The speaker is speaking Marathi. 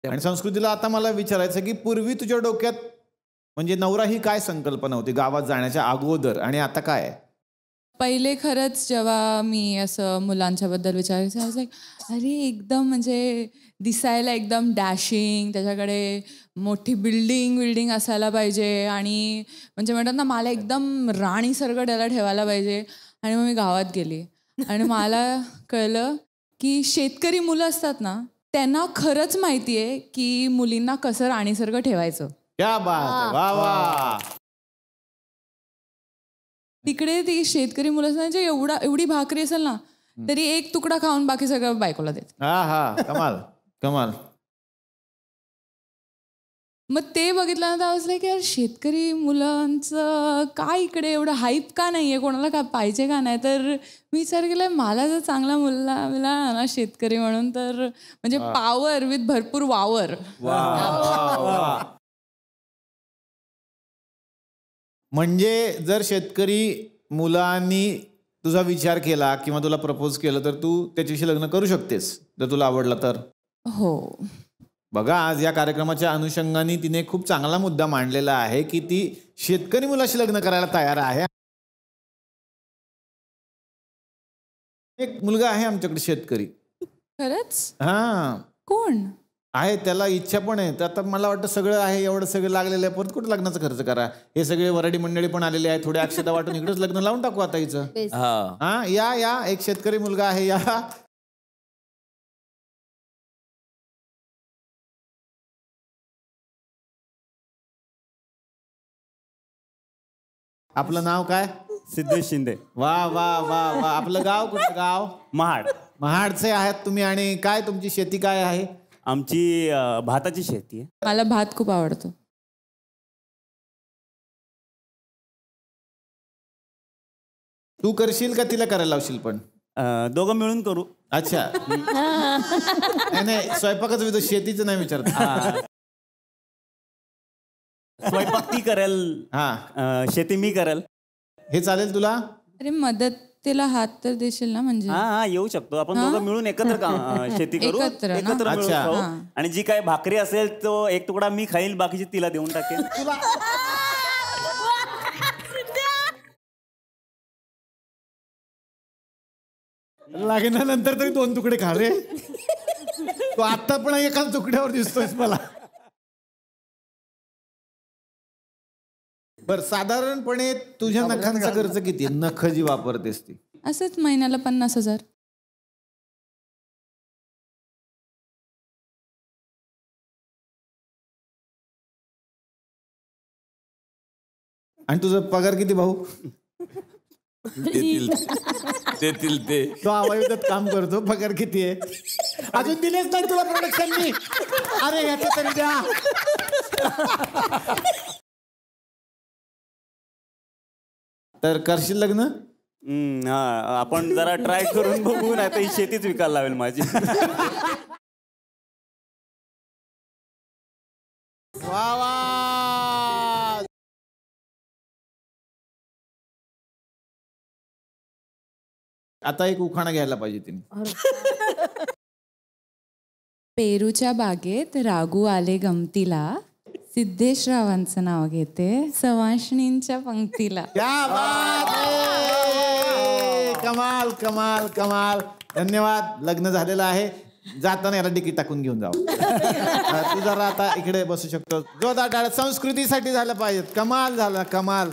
आणि संस्कृतीला आता मला विचारायचं की पूर्वी तुझ्या डोक्यात म्हणजे नवरा ही काय संकल्पना होती गावात जाण्याच्या अगोदर आणि आता काय आहे? पहिले खरंच जेव्हा मी असं मुलांच्याबद्दल विचारायचं I was like, अरे एकदम म्हणजे दिसायला एकदम डॅशिंग, त्याच्याकडे मोठी बिल्डिंग असायला पाहिजे आणि म्हणजे म्हणतात ना मला एकदम राणीसारखं त्याला ठेवायला पाहिजे. आणि मग मी गावात गेली आणि मला कळलं की शेतकरी मुलं असतात ना त्यांना खरंच माहिती आहे की मुलींना कसं राणीसारखं ठेवायचं. क्या बात आहे, वा वा. तिकडे ती शेतकरी मुलं असतात जे एवढी भाकरी असेल ना तरी एक तुकडा खाऊन बाकी सगळं बायकोला देते. हा हा, कमाल कमाल. मग ते बघितल्यानंतर I was like, यार शेतकरी मुलांचं काय इकडे एवढं हाईप का नाहीये, कोणाला का पाहिजे का नाही. तर मी विचार केला मला जर चांगला मुलगा मिळाला ना शेतकरी म्हणून तर म्हणजे पॉवर विथ भरपूर वावर. म्हणजे जर शेतकरी मुलांनी तुझा विचार केला किंवा तुला प्रपोज केलं तर तू त्याच्याशी लग्न करू शकतेस जर तुला आवडला तर. हो. बघा आज या कार्यक्रमाच्या अनुषंगाने तिने खूप चांगला मुद्दा मांडलेला आहे की ती शेतकरी मुलाशी लग्न करायला तयार आहे. एक मुलगा आहे आमच्याकडे शेतकरी. खरंच? हा. कोण आहे? त्याला इच्छा पण आहे. तर आता मला वाटतं सगळं आहे, एवढं सगळं लागलेलं आहे, परत कुठं लग्नाचा खर्च करा. हे सगळे वराडी मंडळी पण आलेले आहे, थोडी अक्षता वाटून इकडेच लग्न लावून टाकू आता हिचं. हा या या एक शेतकरी मुलगा आहे या. आपलं नाव काय? सिद्धेश शिंदे. वा वा वा वा. आपलं गाव कुठलं गाव? महाड. महाडचे आहात तुम्ही. आणि काय तुमची शेती काय आहे? आमची भाताची शेती आहे. मला भात खूप आवडतो. तू करशील का तिला करायला लावशील पण? दोघं मिळून करू. अच्छा. नाही स्वयंपाकाच विचार, शेतीचं नाही विचारत. स्वयंपाक ती करेल, हा शेती मी करेल. हे चालेल तुला? अरे मदतीला हात तर देशील ना म्हणजे? हा येऊ शकतो आपण दोघं मिळून एकत्र शेती करू. एकत्र मिळून खाऊ. आणि जी काय भाकरी असेल तो एक तुकडा मी खाईल, बाकीची तिला देऊन टाकेल. लागण्यानंतर तरी 2 तुकडे खा रे. तू आता पण एका तुकड्यावर दिसतोयस मला. बर साधारणपणे तुझ्या नखांचा खर्च किती? नख जी वापरतेस ती? असंच महिन्याला 50,000. आणि तुझा पगार किती भाऊ? देतील ते. तो आवाजात काम करतो. पगार किती आहे? अजून दिलेच नाही तुला प्रोडक्शननी. अरे याचं तरी द्या. तर करशील लग्न? आपण जरा ट्राय करून बघू, नाही तर ही शेतीच विकायला लावेल माझी. वा वा. आता एक उखाणा घ्यायला पाहिजे तिने. पेरूच्या बागेत राघू आले गमतीला, सिद्धेशरावांचं नाव घेते सवाष्णींच्या पंक्तीला. क्या बात आहे. कमाल कमाल कमाल. धन्यवाद. लग्न झालेलं आहे. जाताना याला डिकी टाकून घेऊन जाऊ. तू जरा आता इकडे बसू शकतो. जोरदार टाळ्या संस्कृतीसाठी झालं पाहिजे. कमाल झाला कमाल.